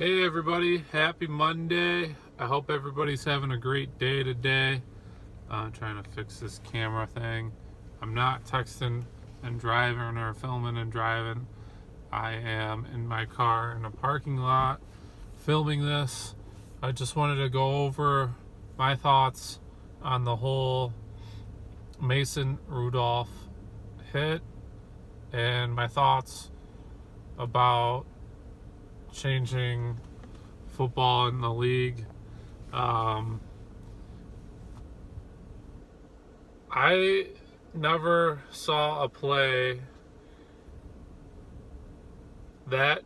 Hey everybody, happy Monday. I hope everybody's having a great day today. I'm trying to fix this camera thing. I'm not texting and driving or filming and driving. I am in my car in a parking lot filming this. I just wanted to go over my thoughts on the whole Mason Rudolph hit and my thoughts about changing football in the league. I never saw a play that,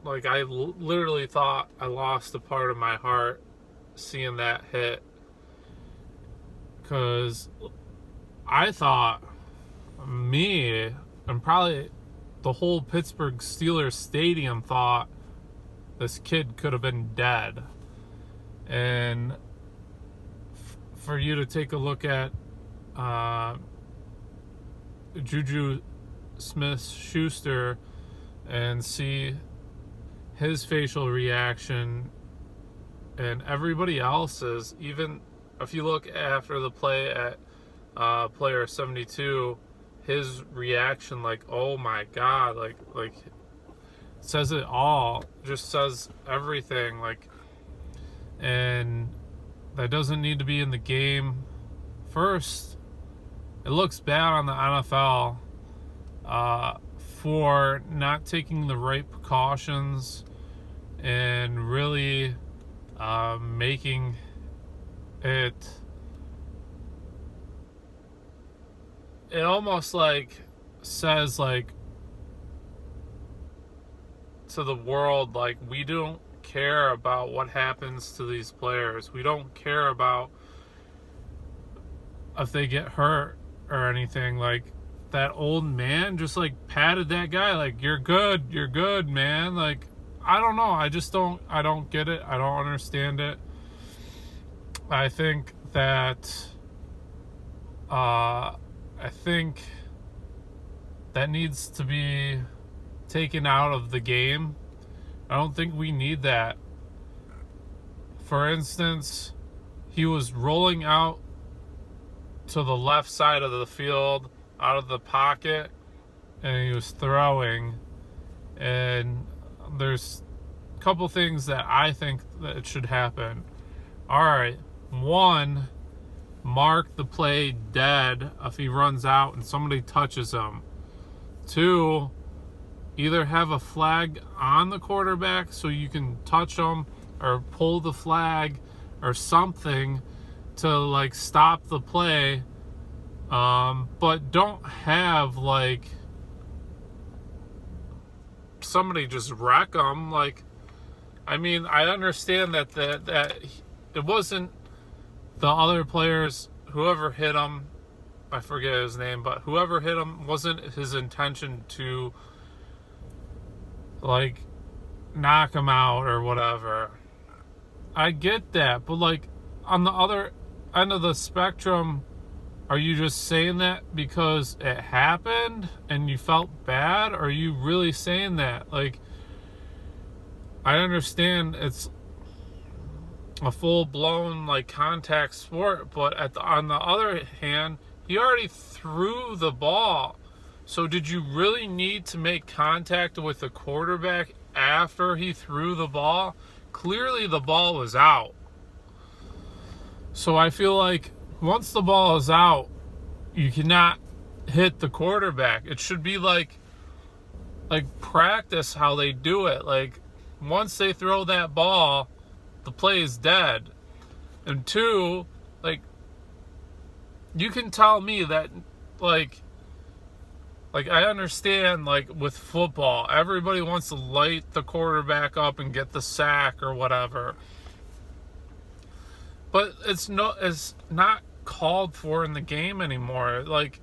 like, I literally thought I lost a part of my heart seeing that hit, because I thought me and probably the whole Pittsburgh Steelers stadium thought this kid could have been dead. And for you to take a look at JuJu SmithSchuster and see his facial reaction and everybody else's, even if you look after the play at player 72, his reaction, like, oh my god, like says it all, just says everything, like, and that doesn't need to be in the game. First, it looks bad on the NFL for not taking the right precautions and really making it almost like says, like, to the world, like, we don't care about what happens to these players. We don't care about if they get hurt or anything. Like, that old man just, like, patted that guy, like, you're good, man. Like, I don't know. I don't get it. I don't understand it. I think that that needs to be taken out of the game. I don't think we need that. For instance, he was rolling out to the left side of the field, out of the pocket, and he was throwing. And there's a couple things that I think that should happen. All right, one, mark the play dead if he runs out and somebody touches him. Two, either have a flag on the quarterback so you can touch him, or pull the flag or something to, like, stop the play. But don't have, like, somebody just wreck him. Like, I mean, I understand that it wasn't the other players, whoever hit him, I forget his name, but whoever hit him, wasn't his intention to, like, knock him out or whatever. I get that, but, like, on the other end of the spectrum, are you just saying that because it happened and you felt bad? Or are you really saying that? Like, I understand it's a full-blown, like, contact sport, but on the other hand, he already threw the ball. So did you really need to make contact with the quarterback after he threw the ball? Clearly the ball was out. So I feel like once the ball is out, you cannot hit the quarterback. It should be like practice how they do it. Like, once they throw that ball, the play is dead. And two, like, you can tell me that, like I understand, like, with football, everybody wants to light the quarterback up and get the sack or whatever. But it's not called for in the game anymore. Like,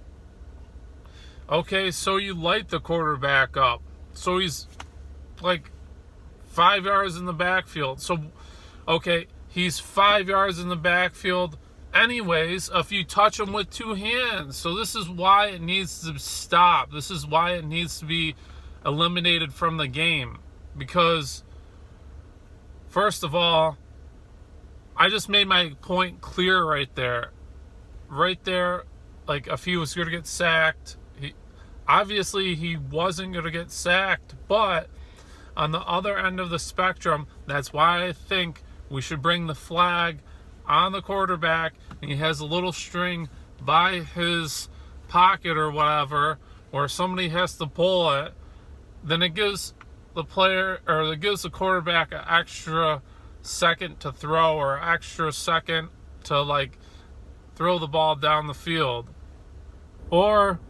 okay, so you light the quarterback up. So he's, like, 5 yards in the backfield. So, okay, he's 5 yards in the backfield anyways if you touch him with two hands. So this is why it needs to stop. This is why it needs to be eliminated from the game. Because, first of all, I just made my point clear right there. Right there, like, if he was going to get sacked, obviously he wasn't going to get sacked, but on the other end of the spectrum, that's why I think we should bring the flag on the quarterback, and he has a little string by his pocket or whatever, where somebody has to pull it. Then it gives the player, or it gives the quarterback an extra second to throw, or extra second to, like, throw the ball down the field. Or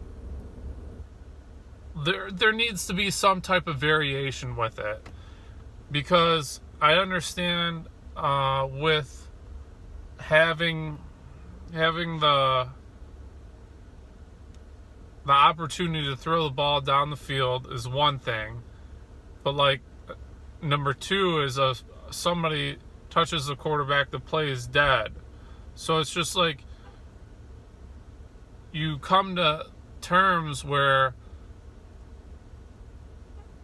there needs to be some type of variation with it, because I understand with having the opportunity to throw the ball down the field is one thing, but, like, number two is somebody touches the quarterback, the play is dead. So it's just like you come to terms where,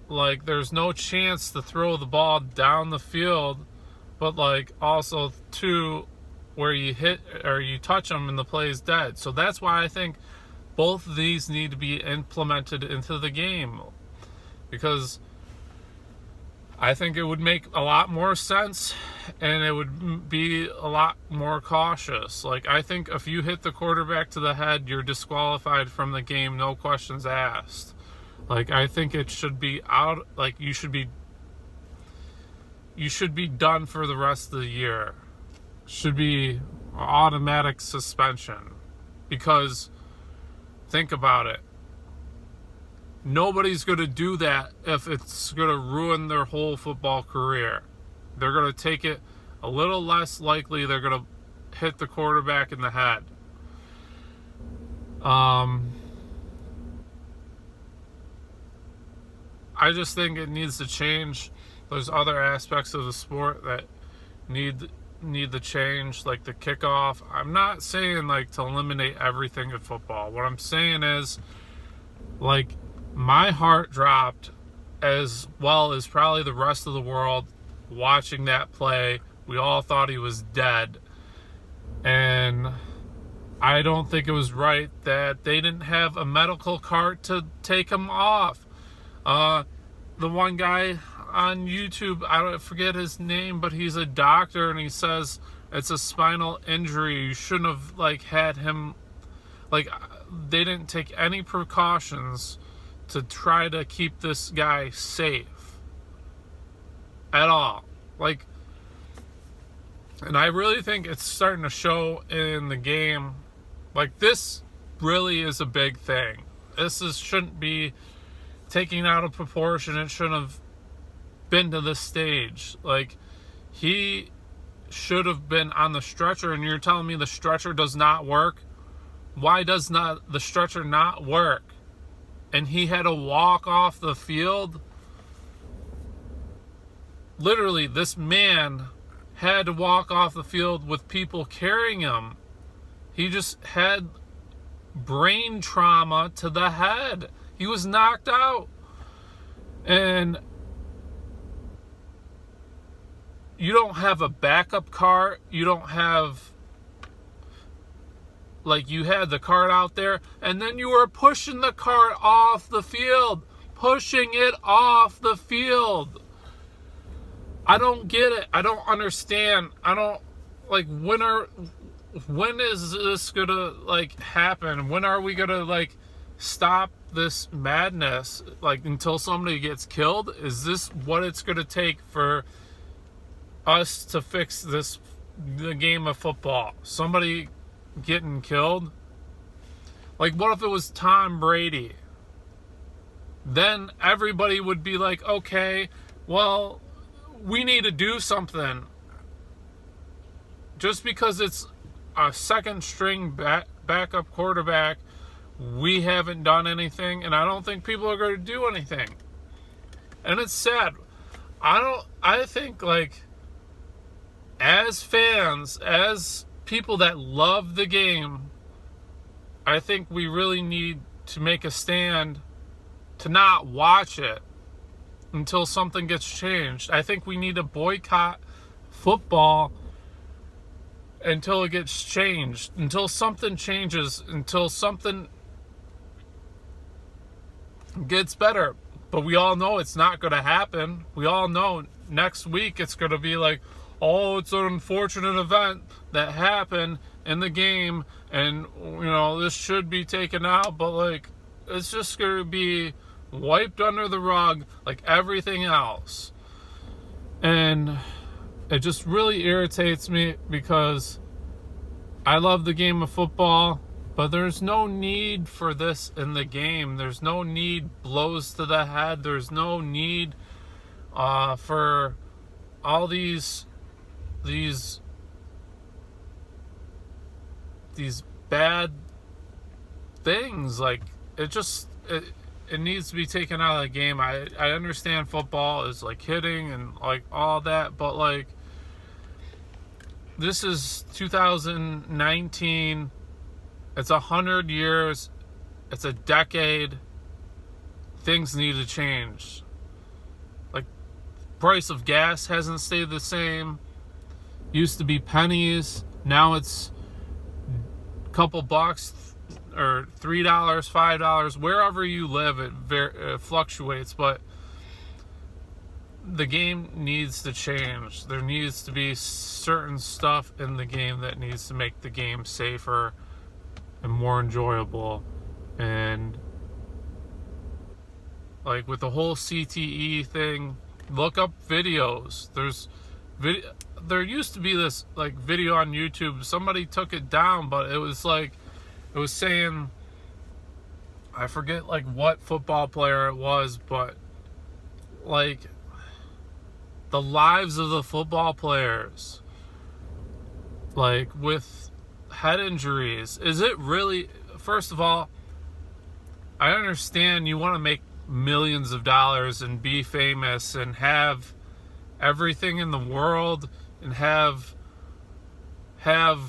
like, there's no chance to throw the ball down the field, but, like, also two, where you hit or you touch them and the play is dead. So that's why I think both of these need to be implemented into the game, because I think it would make a lot more sense, and it would be a lot more cautious. Like, I think if you hit the quarterback to the head, you're disqualified from the game, no questions asked. Like, I think it should be out, like, you should be done for the rest of the year. Should be automatic suspension. Because, think about it. Nobody's going to do that if it's going to ruin their whole football career. They're going to take it a little less likely they're going to hit the quarterback in the head. I just think it needs to change. There's other aspects of the sport that need the change, like the kickoff. I'm not saying, like, to eliminate everything in football. What I'm saying is, like, my heart dropped, as well as probably the rest of the world, watching that play. We all thought he was dead. And I don't think it was right that they didn't have a medical cart to take him off. The one guy on YouTube, I forget his name, but he's a doctor, and he says it's a spinal injury. You shouldn't have, like, had him, like, they didn't take any precautions to try to keep this guy safe at all. Like, and I really think it's starting to show in the game. Like, this really is a big thing. Shouldn't be taken out of proportion. It shouldn't have been to this stage. Like, he should have been on the stretcher, and you're telling me the stretcher does not work? Why does not the stretcher not work? And he had to walk off the field? Literally, this man had to walk off the field with people carrying him. He just had brain trauma to the head. He was knocked out. And you don't have a backup cart. You don't have, like, you had the cart out there, and then you were pushing the cart off the field. Pushing it off the field. I don't get it. I don't understand. I don't, like, when is this gonna, like, happen? When are we gonna, like, stop this madness? Like, until somebody gets killed? Is this what it's gonna take for us to fix the game of football? Somebody getting killed? Like, what if it was Tom Brady? Then everybody would be like, okay, well, we need to do something. Just because it's a second string backup quarterback, we haven't done anything, and I don't think people are going to do anything. And it's sad. I think, like, as fans, as people that love the game, I think we really need to make a stand to not watch it. until something gets changed. I think we need to boycott football until it gets changed, until something changes, until something gets better. But we all know it's not going to happen. We all know next week it's going to be like, oh, it's an unfortunate event that happened in the game, and this should be taken out, but like it's just going to be wiped under the rug like everything else. And it just really irritates me because I love the game of football, but there's no need for this in the game. There's no need blows to the head. There's no need for all these bad things. Like it needs to be taken out of the game. I understand football is like hitting and like all that, but like this is 2019. It's 100 years. It's a decade. Things need to change. Like, price of gas hasn't stayed the same. Used to be pennies. Now it's a couple bucks or $3, $5. Wherever you live, it fluctuates. But the game needs to change. There needs to be certain stuff in the game that needs to make the game safer and more enjoyable. And like with the whole CTE thing, look up videos. There used to be this like video on YouTube. Somebody took it down, but it was saying, I forget like what football player it was, but like the lives of the football players, like with head injuries. Is it really, first of all, I understand you want to make millions of dollars and be famous and have everything in the world and have a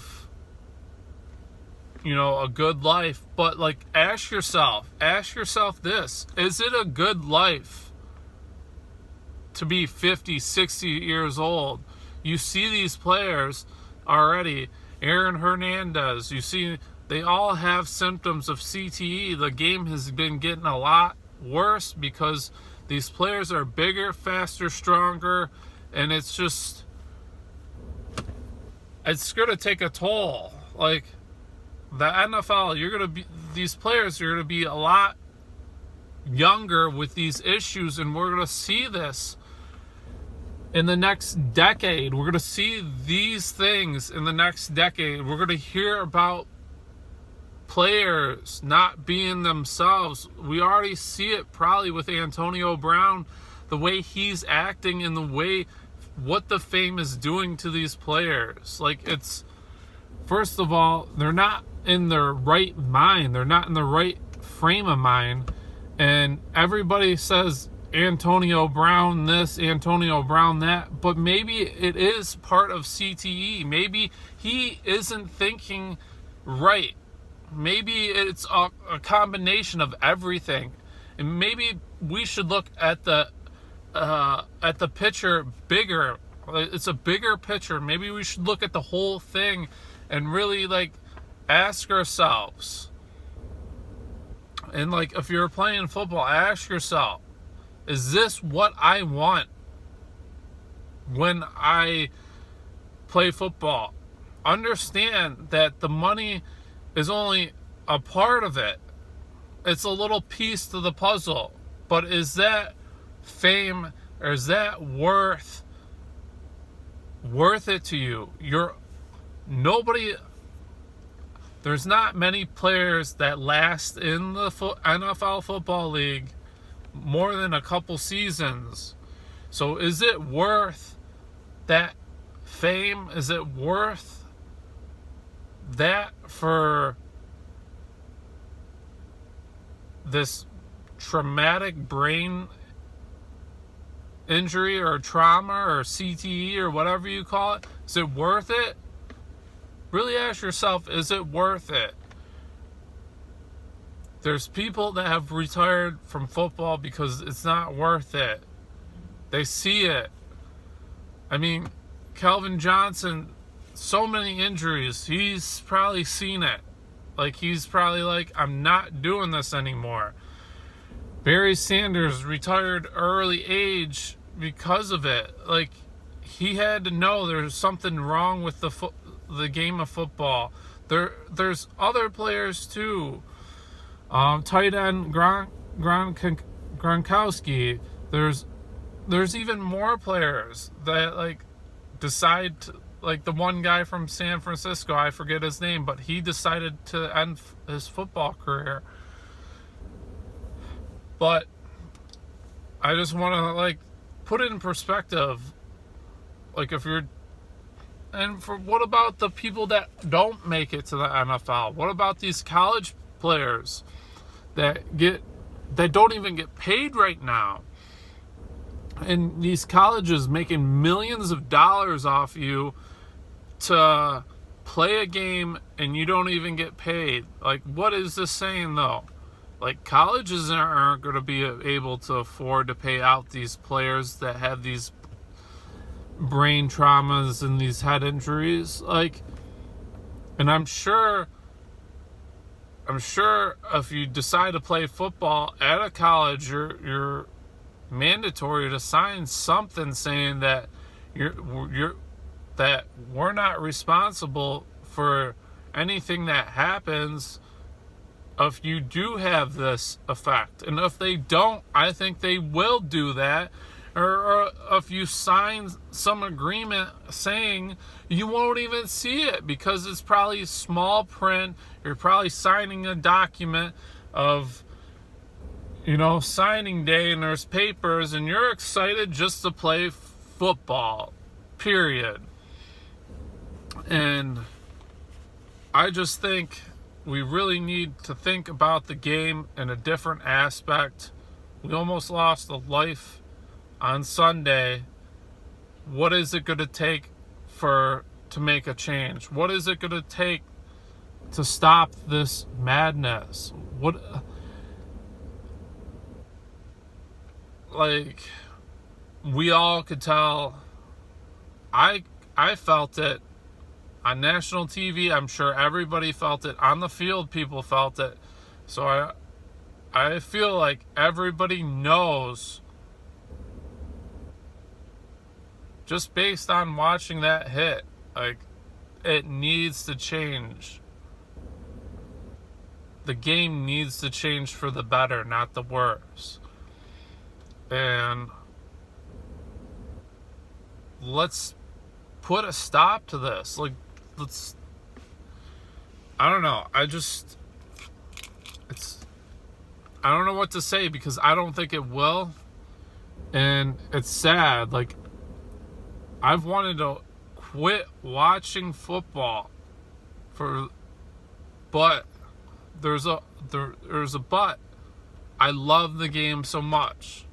good life, but like ask yourself this: is it a good life to be 50, 60 years old? You see these players already, Aaron Hernandez, you see they all have symptoms of CTE. The game has been getting a lot worse because these players are bigger, faster, stronger, and it's going to take a toll. Like the NFL, these players are going to be a lot younger with these issues, and we're going to see this in the next decade. We're going to see these things in the next decade. We're going to hear about players not being themselves. We already see it probably with Antonio Brown, the way he's acting and the way what the fame is doing to these players. Like, it's, first of all, they're not in their right mind. They're not in the right frame of mind. And everybody says Antonio Brown this, Antonio Brown that, but maybe it is part of CTE. Maybe he isn't thinking right. Maybe it's a combination of everything. And maybe we should look at the picture bigger. It's a bigger picture. Maybe we should look at the whole thing and really like ask ourselves. And like if you're playing football, ask yourself, is this what I want when I play football? Understand that the money is only a part of it. It's a little piece to the puzzle. But is that fame, or is that worth it to you? There's not many players that last in the NFL football league more than a couple seasons. So is it worth that fame? Is it worth that for this traumatic brain injury or trauma or CTE or whatever you call it? Is it worth it? Really ask yourself, is it worth it? There's people that have retired from football because it's not worth it. They see it. I mean, Calvin Johnson, so many injuries. He's probably seen it. Like, he's probably like, I'm not doing this anymore. Barry Sanders retired early age because of it. Like, he had to know there's something wrong with the game of football. There's other players too. Tight end Gronkowski. There's even more players that like decide to, like the one guy from San Francisco, I forget his name, but he decided to end his football career. But I just want to like put it in perspective. Like, if you're, and for what about the people that don't make it to the NFL? What about these college players that don't even get paid right now? And these colleges making millions of dollars off you to play a game and you don't even get paid. Like, what is this saying though? Like, colleges aren't going to be able to afford to pay out these players that have these brain traumas and these head injuries. Like, and I'm sure if you decide to play football at a college, you're mandatory to sign something saying that that we're not responsible for anything that happens if you do have this effect. And if they don't, I think they will do that. Or if you sign some agreement saying, you won't even see it because it's probably small print. You're probably signing a document of, signing day, and there's papers, and you're excited just to play football, period. And I just think we really need to think about the game in a different aspect. We almost lost a life on Sunday. What is it going to take to make a change? What is it going to take to stop this madness? Like, we all could tell. I felt it on national TV. I'm sure everybody felt it. On the field, people felt it. So I feel like everybody knows, just based on watching that hit, like, it needs to change. The game needs to change for the better, not the worse. And let's put a stop to this. Like, I don't know. I don't know what to say, because I don't think it will. And it's sad. Like, I've wanted to quit watching football but there's a but. I love the game so much.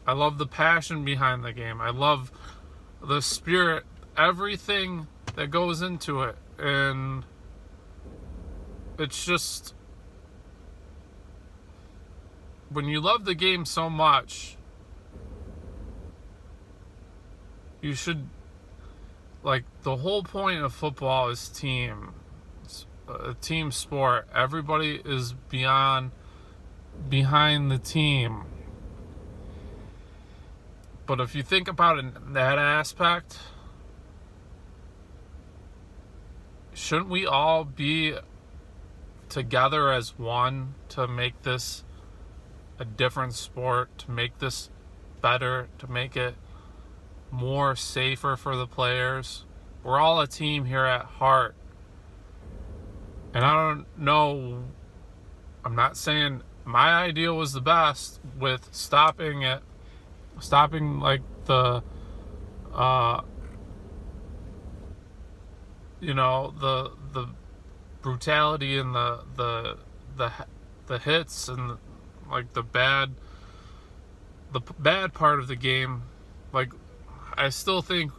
I love the passion behind the game. I love the spirit, everything that goes into it. And it's just, when you love the game so much, you should, like, the whole point of football is team. It's a team sport. Everybody is behind the team. But if you think about it in that aspect, shouldn't we all be together as one to make this a different sport, to make this better, to make it more safer for the players? We're all a team here at heart. And I don't know, I'm not saying my idea was the best with stopping like the the brutality and the hits and like the bad part of the game. Like, I still think,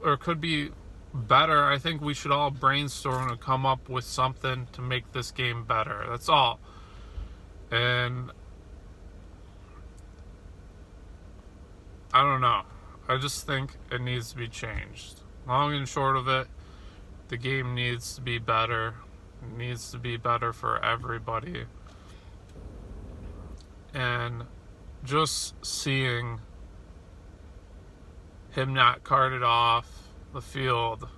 or could be better. I think we should all brainstorm and come up with something to make this game better. That's all. And I don't know. I just think it needs to be changed. Long and short of it, the game needs to be better. It needs to be better for everybody. And just seeing him not carted off the field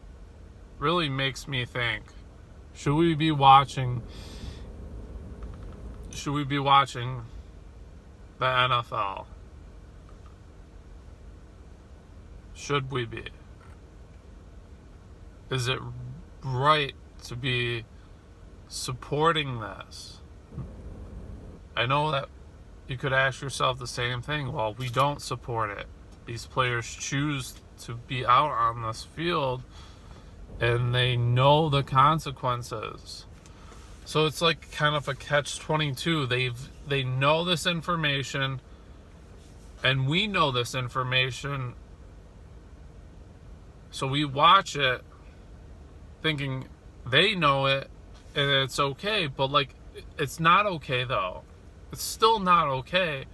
really makes me think, should we be watching the NFL? Should we be? Is it right to be supporting this? I know that you could ask yourself the same thing. Well, we don't support it. These players choose to be out on this field and they know the consequences. So it's like kind of a catch-22. They know this information and we know this information. So we watch it thinking they know it and it's okay, but like it's not okay though. It's still not okay.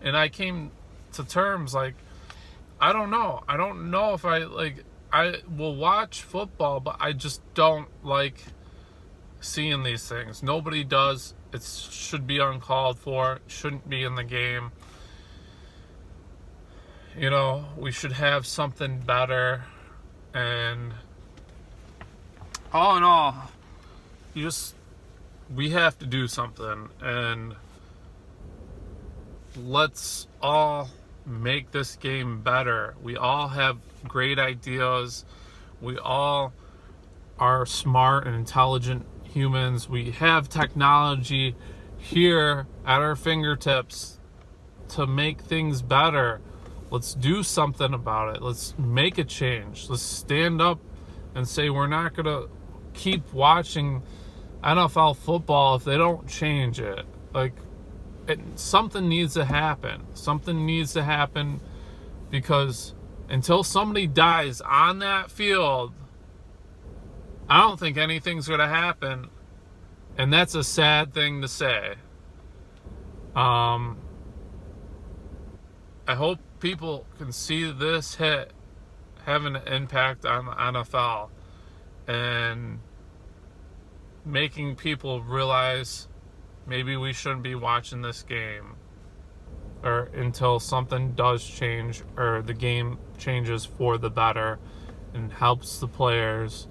And I came to terms like, I don't know if I will watch football, but I just don't like seeing these things. Nobody does. It should be uncalled for. It shouldn't be in the game. You know, we should have something better. And all in all, we have to do something. And let's all make this game better. We all have great ideas. We all are smart and intelligent humans. We have technology here at our fingertips to make things better. Let's do something about it. Let's make a change. Let's stand up and say we're not going to keep watching NFL football if they don't change it. Something needs to happen. Something needs to happen because until somebody dies on that field, I don't think anything's going to happen. And that's a sad thing to say. I hope people can see this hit having an impact on the NFL and making people realize maybe we shouldn't be watching this game or until something does change or the game changes for the better and helps the players.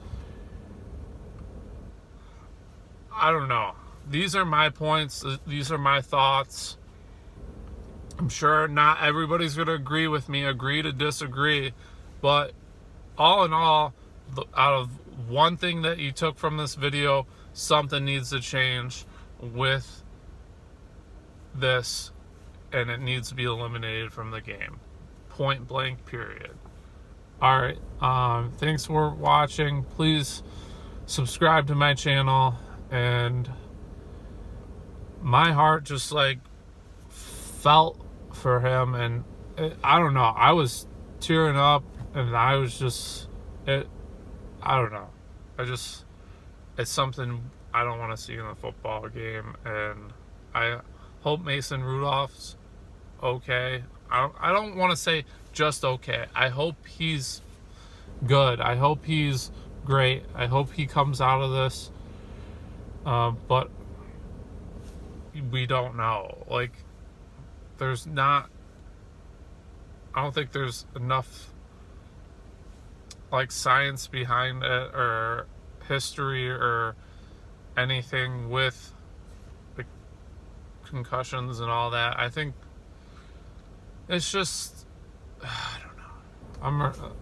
I don't know. These are my points. These are my thoughts. I'm sure not everybody's going to agree with me, agree to disagree, but all in all, out of one thing that you took from this video, something needs to change with this, and it needs to be eliminated from the game. Point blank, period. All right. Thanks for watching. Please subscribe to my channel. And my heart just felt for him, and I don't know. I was tearing up, and I was just I don't know. It's something I don't want to see in a football game, and I hope Mason Rudolph's okay. I don't want to say just okay. I hope he's good. I hope he's great. I hope he comes out of this. But we don't know. I don't think there's enough science behind it or history or anything with the concussions and all that. I think it's just, I don't know.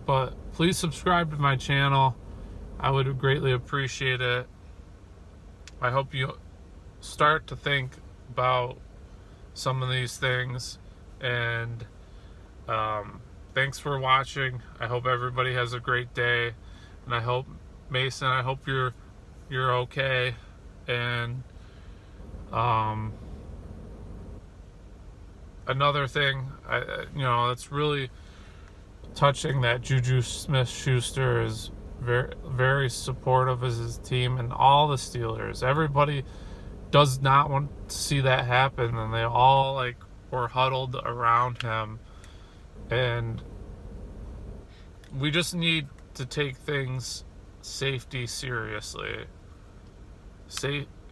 But please subscribe to my channel. I would greatly appreciate it. I hope you start to think about some of these things. And thanks for watching. I hope everybody has a great day. And I hope, Mason, I hope you're okay. And another thing, it's really touching that JuJu SmithSchuster is very, very supportive of his team and all the Steelers. Everybody does not want to see that happen, and they all were huddled around him. And we just need to take things safety seriously.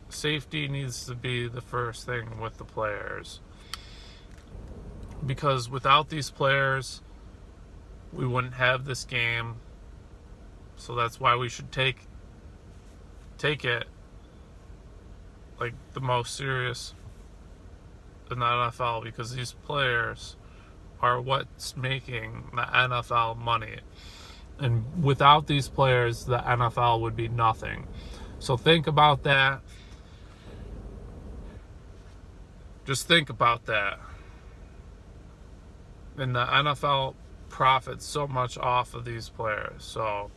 Safety needs to be the first thing with the players. Because without these players, we wouldn't have this game. So that's why we should take it like the most serious in the NFL, because these players are what's making the NFL money. And without these players, the NFL would be nothing. So think about that. Just think about that. And the NFL profits so much off of these players. So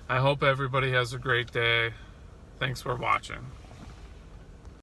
I hope everybody has a great day. Thanks for watching.